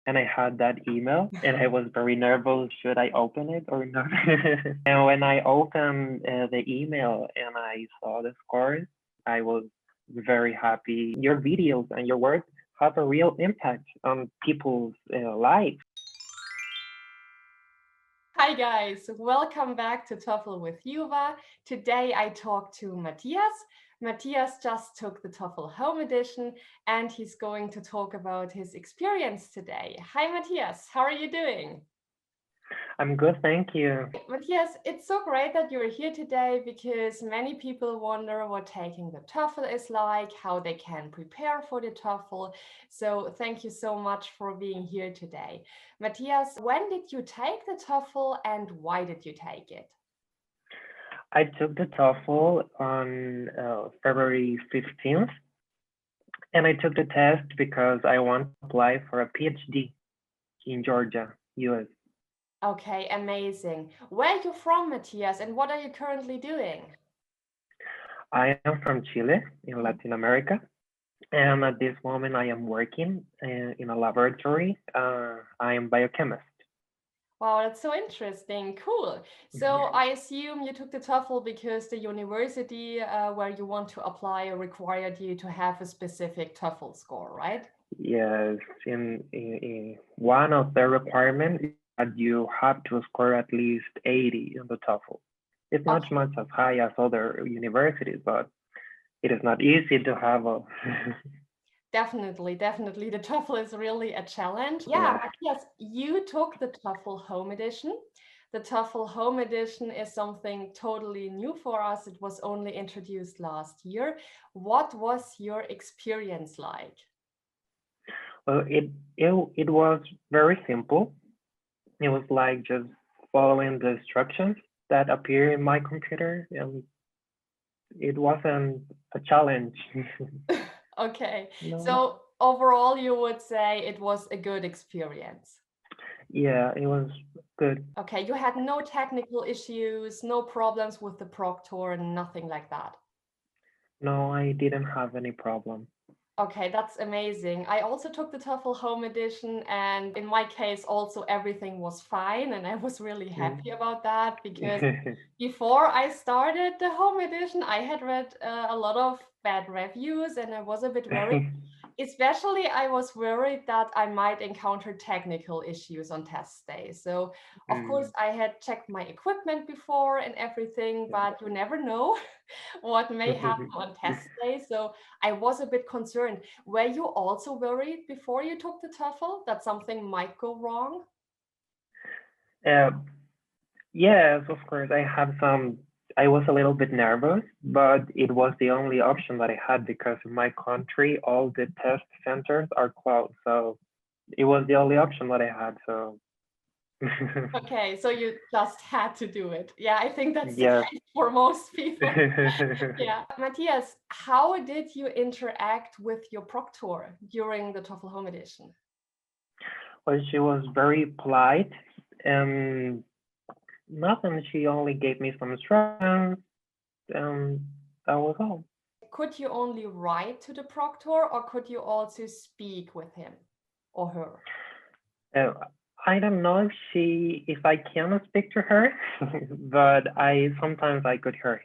and I had that email, and I was very nervous. Should I open it or not? And when I opened the email and I saw the scores, I was very happy. Your videos and your work have a real impact on people's lives. Hi guys, welcome back to TOEFL with Juva. Today I talk to Matías. Matías just took the TOEFL Home Edition and he's going to talk about his experience today. Hi Matías, how are you doing? I'm good, thank you. Matías, it's so great that you're here today because many people wonder what taking the TOEFL is like, how they can prepare for the TOEFL. So thank you so much for being here today. Matías, when did you take the TOEFL and why did you take it? I took the TOEFL on February 15th, and I took the test because I want to apply for a PhD in Georgia, US. Okay, amazing. Where are you from, Matías, and what are you currently doing? I am from Chile in Latin America, and at this moment I am working in a laboratory. I am biochemist. Wow, that's so interesting. Cool. So I assume you took the TOEFL because the university where you want to apply required you to have a specific TOEFL score, right? Yes, in one of the requirements is that you have to score at least 80 in the TOEFL. It's not Okay. much as high as other universities, but it is not easy to have a. Definitely. The TOEFL is really a challenge. Yeah. Yeah, Matthias, you took the TOEFL Home Edition. The TOEFL Home Edition is something totally new for us. It was only introduced last year. What was your experience like? Well, it was very simple. It was like just following the instructions that appear in my computer, and it wasn't a challenge. Okay, No. so overall, you would say it was a good experience. Yeah, it was good. Okay, you had no technical issues, no problems with the proctor, nothing like that. No, I didn't have any problem. Okay, that's amazing. I also took the TOEFL Home Edition, and in my case, also everything was fine. And I was really happy about that because before I started the Home Edition, I had read a lot of bad reviews and I was a bit worried. Especially, I was worried that I might encounter technical issues on test day. So, of course, Mm. I had checked my equipment before and everything, but you never know what may happen on test day. So, I was a bit concerned. Were you also worried before you took the TOEFL that something might go wrong? Uh, yes, of course. I had some. I was a little bit nervous, but it was the only option that I had because in my country, all the test centers are closed. So it was the only option that I had. So Okay, so you just had to do it. Yeah, I think that's the yes. case for most people. Yeah. Matthias, how did you interact with your proctor during the TOEFL Home Edition? Well, she was very polite and nothing. She only gave me some instructions, and that was all. Could you only write to the proctor or could you also speak with him or her? Uh, I don't know if I can speak to her, but I sometimes I could hear.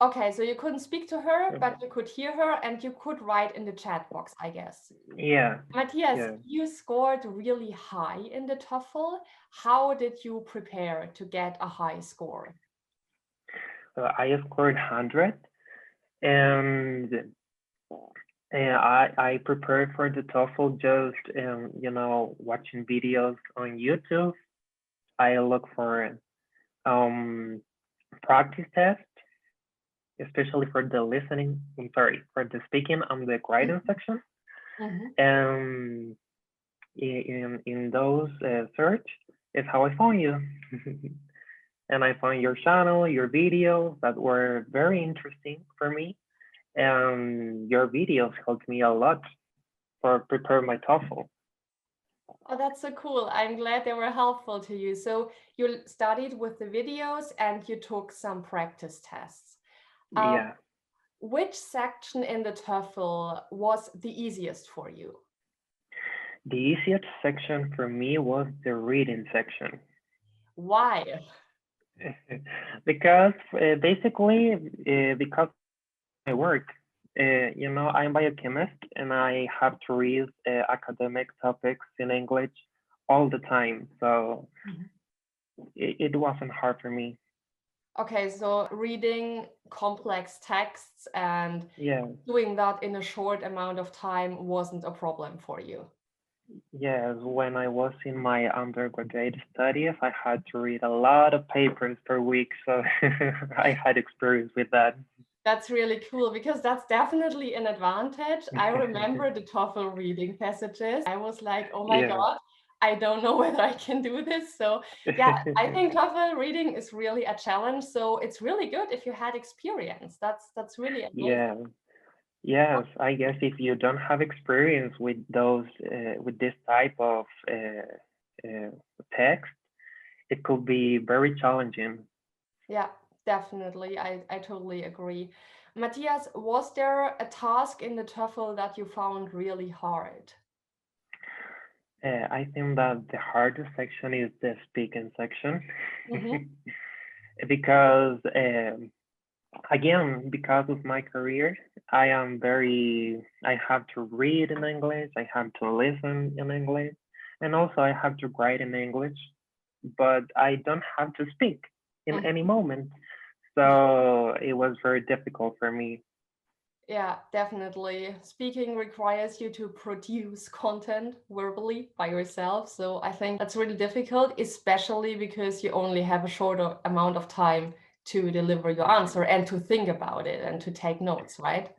Okay, so you couldn't speak to her, but you could hear her and you could write in the chat box, I guess. Yeah, Matthias, yeah. you scored really high in the TOEFL. How did you prepare to get a high score? I scored 100, and I prepared for the TOEFL just watching videos on YouTube. I look for um practice tests, especially for the listening. I'm sorry, for the speaking and the writing section. Mhm. And in those search is how I found you. And I found your channel, your videos that were very interesting for me. And your videos helped me a lot for prepare my TOEFL. Oh, that's so cool. I'm glad they were helpful to you. So you studied with the videos and you took some practice tests. Um, Yeah. which section in the TOEFL was the easiest for you? The easiest section for me was the reading section. Why? Because basically, because of my work, I'm biochemist and I have to read academic topics in English all the time. So Mhm. it wasn't hard for me. Okay, so reading complex texts and Yeah, doing that in a short amount of time wasn't a problem for you. yes. When I was in my undergraduate studies, I had to read a lot of papers per week. So I had experience with that. That's really cool because that's definitely an advantage. I remember the TOEFL reading passages. I was like, oh my Yeah. God, I don't know whether I can do this. So yeah, I think TOEFL reading is really a challenge. So it's really good if you had experience. That's really amazing. Yeah. Yes, I guess if you don't have experience with with this type of uh, text, it could be very challenging. Yeah, definitely. I totally agree. Matthias, was there a task in the TOEFL that you found really hard? I think that the hardest section is the speaking section Mm-hmm. because again, because of my career, I have to read in English, I have to listen in English, and also I have to write in English, but I don't have to speak in any moment. So it was very difficult for me. Yeah, definitely. Speaking requires you to produce content verbally by yourself. So I think that's really difficult, especially because you only have a shorter amount of time to deliver your answer and to think about it and to take notes, right?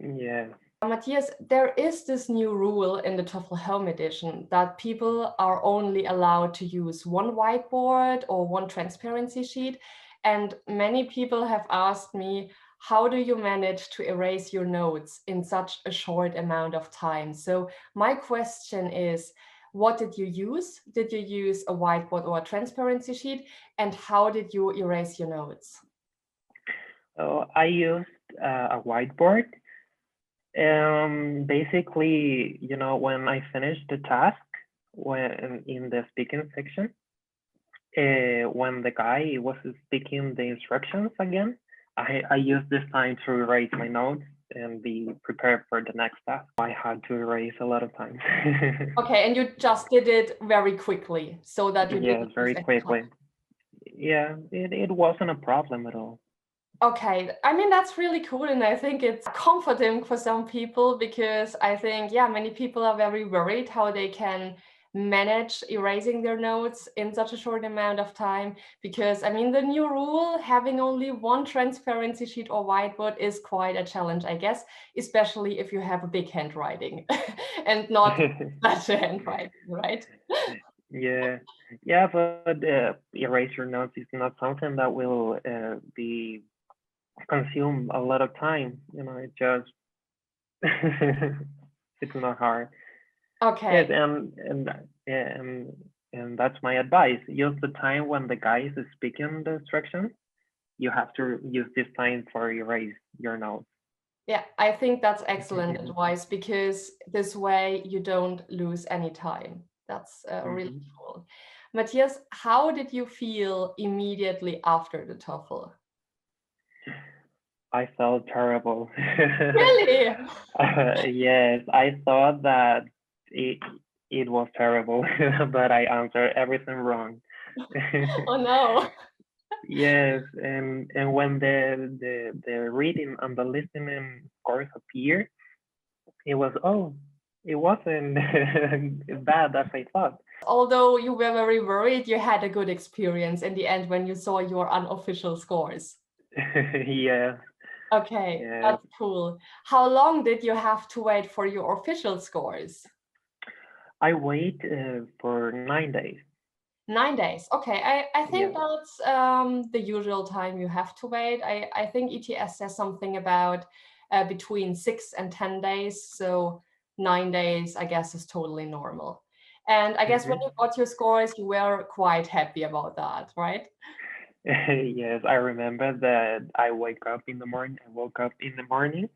Yeah. Matthias, there is this new rule in the TOEFL Home Edition that people are only allowed to use one whiteboard or one transparency sheet. And many people have asked me, how do you manage to erase your notes in such a short amount of time? So my question is, what did you use? Did you use a whiteboard or a transparency sheet? And how did you erase your notes? So I used a whiteboard. Basically, when I finished the task, when in the speaking section, when the guy was speaking the instructions again, I used this time to erase my notes and be prepared for the next task. I had to erase a lot of times. Okay, and you just did it very quickly so that you Yes, didn't lose very any quickly. time. Yeah, it wasn't a problem at all. Okay, I mean, that's really cool. And I think it's comforting for some people because I think, yeah, many people are very worried how they can manage erasing their notes in such a short amount of time. Because, I mean, the new rule, having only one transparency sheet or whiteboard is quite a challenge, I guess, especially if you have a big handwriting and not such a handwriting, right? Yeah, yeah, but erase your notes is not something that will be consume a lot of time. It just it's not hard. Yes, Okay. yeah, and that's my advice. Use the time when the guy is speaking the instructions. You have to use this time for erase your notes. Yeah, I think that's excellent advice because this way you don't lose any time. That's really Mhm. cool. Matthias, how did you feel immediately after the TOEFL? I felt terrible. Really? Yes, I thought that it it was terrible, but I answered everything wrong. Oh no. Yes, and when the reading and the listening scores appeared, it was it wasn't bad as I thought. Although you were very worried, you had a good experience in the end when you saw your unofficial scores. Yeah, Okay, yeah. that's cool. How long did you have to wait for your official scores? I wait for 9 days. 9 days. Okay, I think Yeah. that's the usual time you have to wait. I think ETS says something about between 6 and 10 days. So 9 days, I guess, is totally normal. And I guess when Hmm. you got your scores, you were quite happy about that, right? Yes, I remember that I woke up in the morning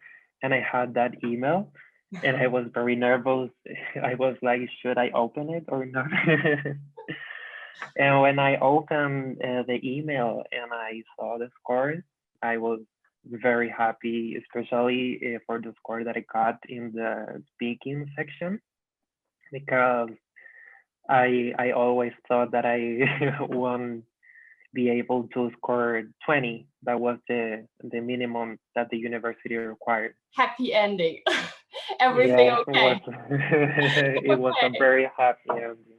and I had that email and I was very nervous. I was like, should I open it or not? And when I opened the email and I saw the scores, I was very happy, especially for the score that I got in the speaking section, because I always thought that I won't be able to score 20. That was the minimum that the university required. Happy ending. Everything Yeah, it was okay. it was a Okay. very happy ending.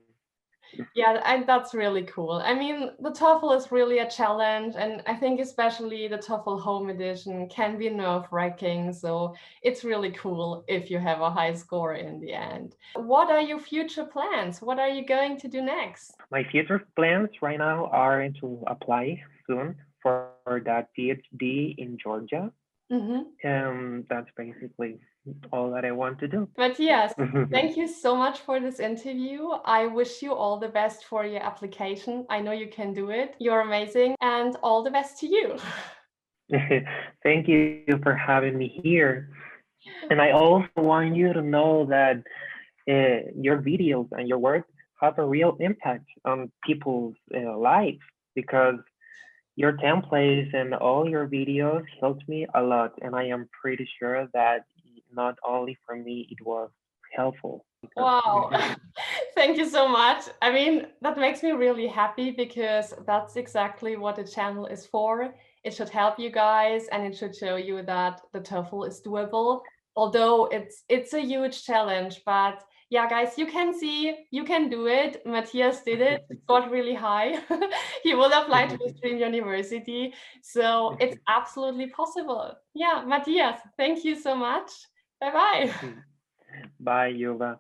Yeah, and that's really cool. I mean, the TOEFL is really a challenge, and I think especially the TOEFL Home Edition can be nerve-wracking. So it's really cool if you have a high score in the end. What are your future plans? What are you going to do next? My future plans right now are to apply soon for that PhD in Georgia. Mhm. That's basically all that I want to do. Matthias, thank you so much for this interview. I wish you all the best for your application. I know you can do it. You're amazing, and all the best to you. Thank you for having me here. And I also want you to know that your videos and your work have a real impact on people's lives, because your templates and all your videos helped me a lot. And I am pretty sure that not only for me, it was helpful. Because Wow. Thank you so much. I mean, that makes me really happy because that's exactly what the channel is for. It should help you guys and it should show you that the TOEFL is doable. Although it's a huge challenge, but yeah, guys, you can see you can do it. Matthias did it, got really high. He will apply to his dream university. So it's absolutely possible. Yeah, Matthias, thank you so much. Bye bye. bye, Yuva.